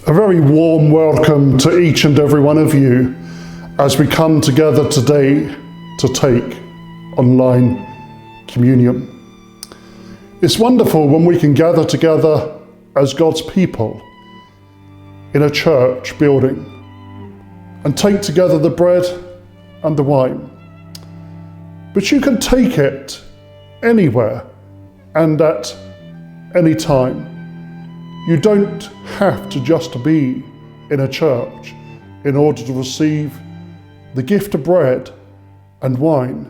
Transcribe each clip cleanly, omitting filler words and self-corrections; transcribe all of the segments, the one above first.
A very warm welcome to each and every one of you as we come together today to take online communion. It's wonderful when we can gather together as God's people in a church building and take together the bread and the wine. But you can take it anywhere and at any time. You don't have to just be in a church in order to receive the gift of bread and wine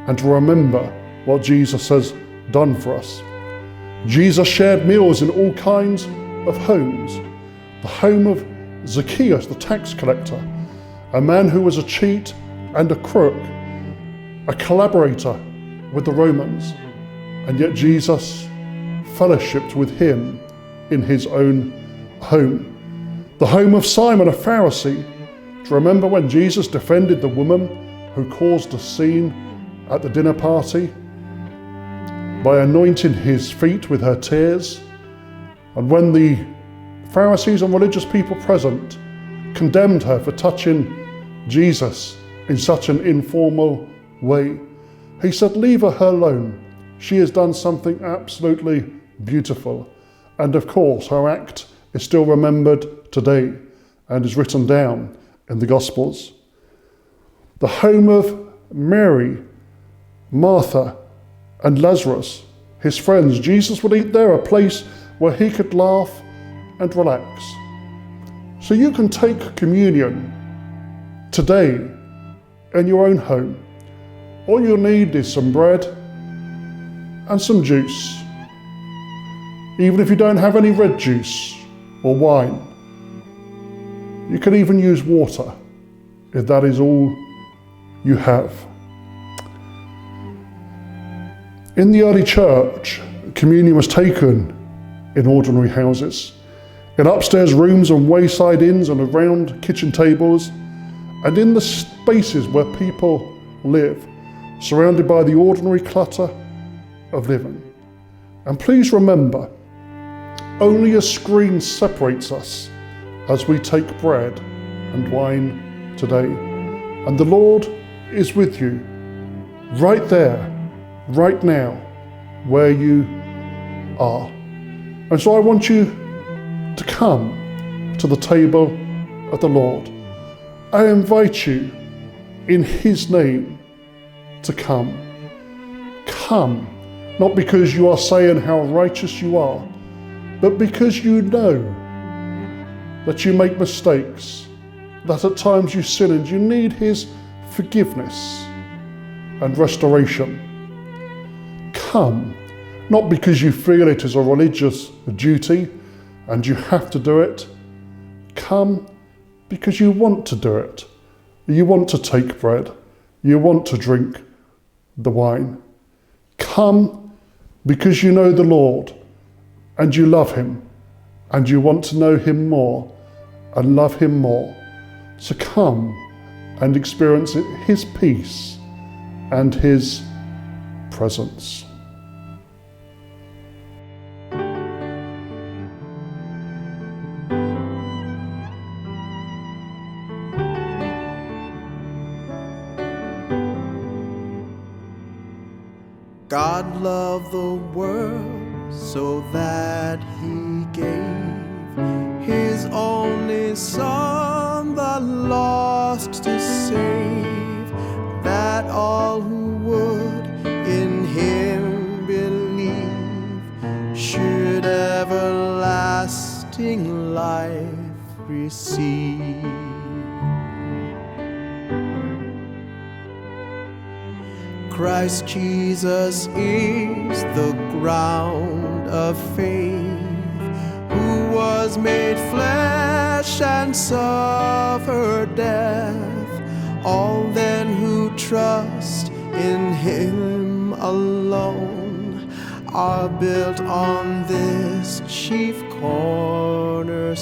and to remember what Jesus has done for us. Jesus shared meals in all kinds of homes. The home of Zacchaeus, the tax collector, a man who was a cheat and a crook, a collaborator with the Romans, and yet Jesus fellowshipped with him in his own home. The home of Simon, a Pharisee. Do you remember when Jesus defended the woman who caused a scene at the dinner party by anointing his feet with her tears? And when the Pharisees and religious people present condemned her for touching Jesus in such an informal way, he said, "Leave her alone. She has done something absolutely beautiful." And of course, her act is still remembered today and is written down in the Gospels. The home of Mary, Martha, and Lazarus, his friends. Jesus would eat there, a place where he could laugh and relax. So you can take communion today in your own home. All you need is some bread and some juice. Even if you don't have any red juice or wine, you can even use water if that is all you have. In the early church, communion was taken in ordinary houses, in upstairs rooms and wayside inns and around kitchen tables, and in the spaces where people live, surrounded by the ordinary clutter of living. And please remember, only a screen separates us as we take bread and wine today. And the Lord is with you right there, right now, where you are. And so I want you to come to the table of the Lord. I invite you in His name to come. Come, not because you are saying how righteous you are, but because you know that you make mistakes, that at times you sin and you need His forgiveness and restoration. Come, not because you feel it is a religious duty and you have to do it. Come because you want to do it. You want to take bread. You want to drink the wine. Come because you know the Lord and you love Him and you want to know Him more and love Him more. So come and experience His peace and His presence. God loved the world so that He gave His only Son, the lost to save, that all who would in Him believe should everlasting life receive. Christ Jesus is the ground of faith, who was made flesh and suffered death. All then who trust in Him alone are built on this chief cornerstone.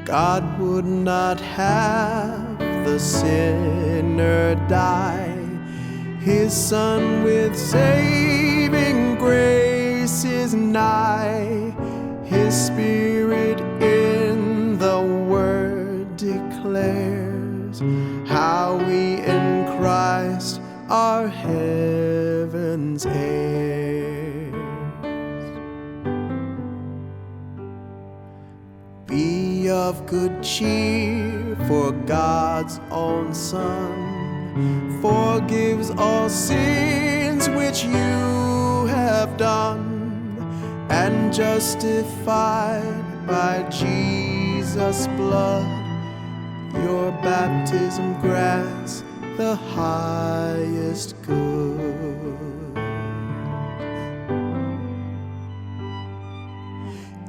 God would not have the sinner die. His Son with saving grace grace is nigh. His Spirit in the Word declares how we in Christ are heaven's heirs. Be of good cheer, for God's own Son forgives all sins which you have done, and justified by Jesus' blood, your baptism grants the highest good.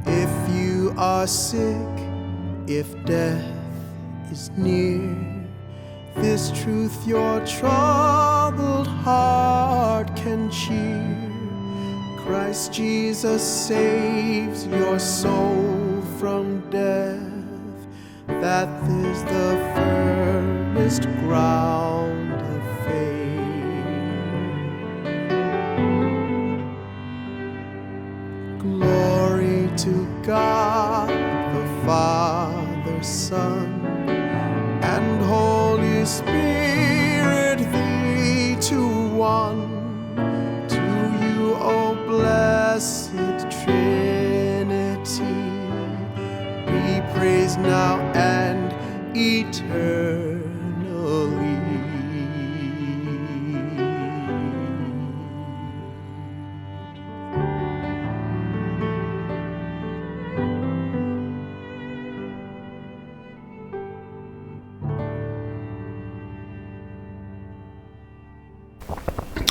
If you are sick, if death is near, this truth your troubled heart can cheer. Christ Jesus saves your soul from death. That is the firmest ground of faith. Glory to God, the Father, Son, and Holy Spirit, the two one. To you, O blessed Trinity, be praised now and eternally.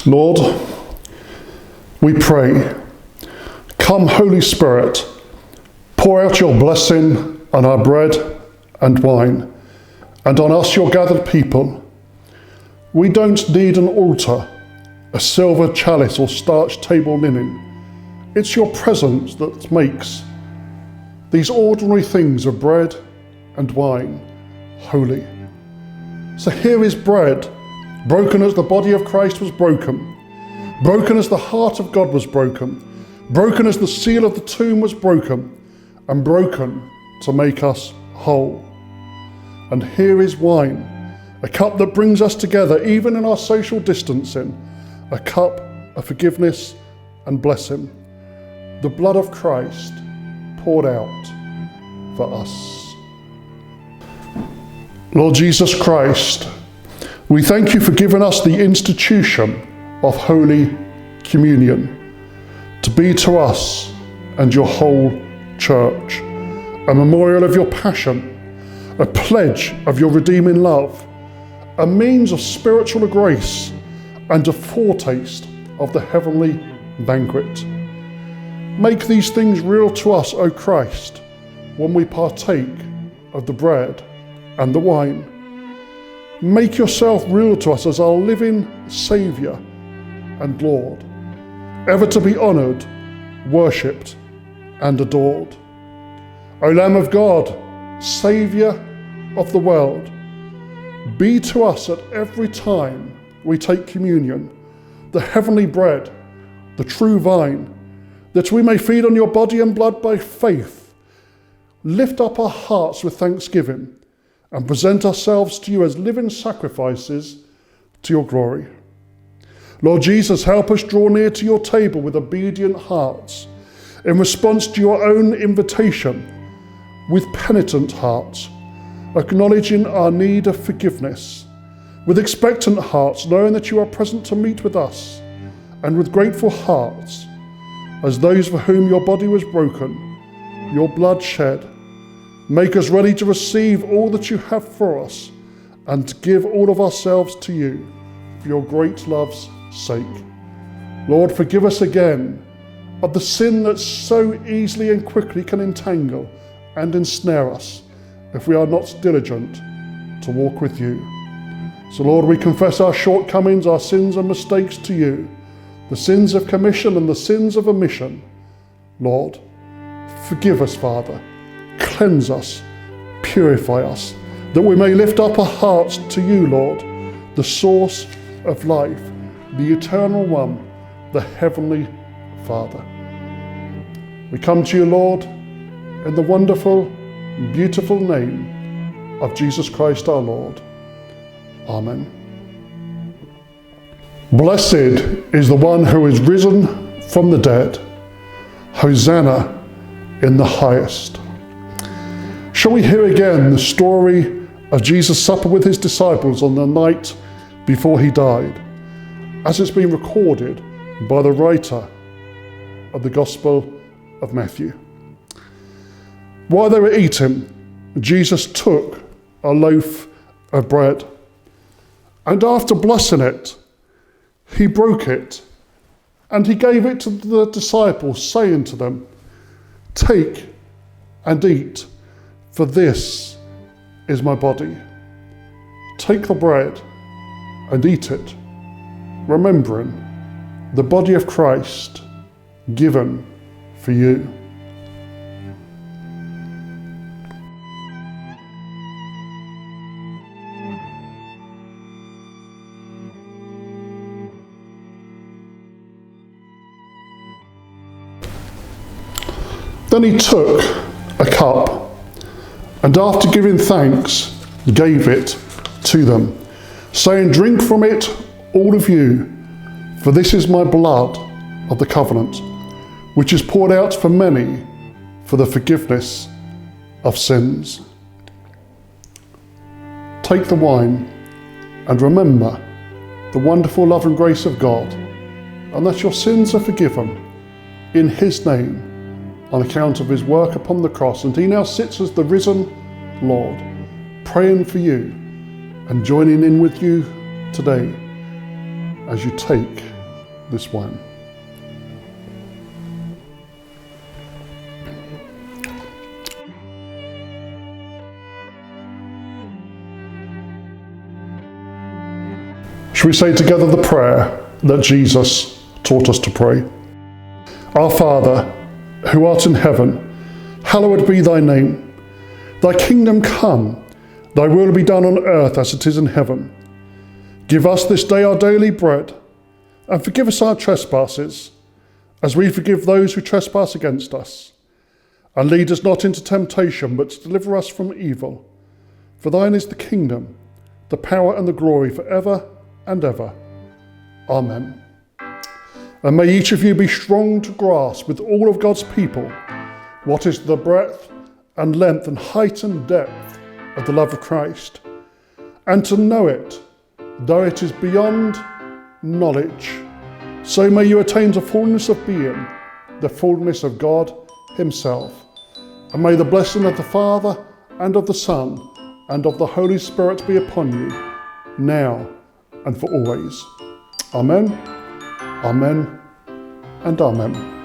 Lord, we pray, come Holy Spirit, pour out your blessing on our bread and wine, and on us your gathered people. We don't need an altar, a silver chalice or starched table linen. It's your presence that makes these ordinary things of bread and wine holy. So here is bread, broken as the body of Christ was broken as the heart of God was broken as the seal of the tomb was broken, and broken to make us whole. And here is wine, a cup that brings us together even in our social distancing, a cup of forgiveness and blessing, the blood of Christ poured out for us. Lord Jesus Christ, we thank you for giving us the institution of Holy Communion to be to us and your whole church a memorial of your passion, a pledge of your redeeming love, a means of spiritual grace, and a foretaste of the heavenly banquet. Make these things real to us, O Christ, when we partake of the bread and the wine. Make yourself real to us as our living Saviour and Lord, ever to be honoured, worshipped and adored. O Lamb of God, Saviour of the world, be to us at every time we take communion the heavenly bread, the true vine, that we may feed on your body and blood by faith, lift up our hearts with thanksgiving, and present ourselves to you as living sacrifices to your glory. Lord Jesus, help us draw near to your table with obedient hearts, in response to your own invitation, with penitent hearts, acknowledging our need of forgiveness, with expectant hearts, knowing that you are present to meet with us, and with grateful hearts, as those for whom your body was broken, your blood shed. Make us ready to receive all that you have for us, and to give all of ourselves to you for your great love's sake. Lord, forgive us again of the sin that so easily and quickly can entangle and ensnare us if we are not diligent to walk with you. So Lord, we confess our shortcomings, our sins and mistakes to you, the sins of commission and the sins of omission. Lord, forgive us, Father. Cleanse us, purify us, that we may lift up our hearts to you, Lord, the source of life, the eternal one, the heavenly Father. We come to you, Lord, in the wonderful, beautiful name of Jesus Christ our Lord. Amen. Blessed is the one who is risen from the dead. Hosanna in the highest. Shall we hear again the story of Jesus' supper with his disciples on the night before he died, as it's been recorded by the writer of the Gospel of Matthew. While they were eating, Jesus took a loaf of bread, and after blessing it, he broke it, and he gave it to the disciples, saying to them, "Take and eat, for this is my body. Take the bread and eat it, remembering the body of Christ given for you." Then he took a cup, and after giving thanks, gave it to them, saying, "Drink from it, all of you, for this is my blood of the covenant, which is poured out for many for the forgiveness of sins. Take the wine and remember the wonderful love and grace of God, and that your sins are forgiven in his name, on account of his work upon the cross. And he now sits as the risen Lord, praying for you and joining in with you today as you take this wine. Shall we say together the prayer that Jesus taught us to pray? Our Father, who art in heaven, hallowed be thy name. Thy kingdom come, thy will be done on earth as it is in heaven. Give us this day our daily bread, and forgive us our trespasses, as we forgive those who trespass against us. And lead us not into temptation, but deliver us from evil. For thine is the kingdom, the power and the glory forever and ever. Amen. And may each of you be strong to grasp with all of God's people what is the breadth and length and height and depth of the love of Christ, and to know it, though it is beyond knowledge. So may you attain to fullness of being, the fullness of God himself. And may the blessing of the Father and of the Son and of the Holy Spirit be upon you, now and for always. Amen. Amen and amen.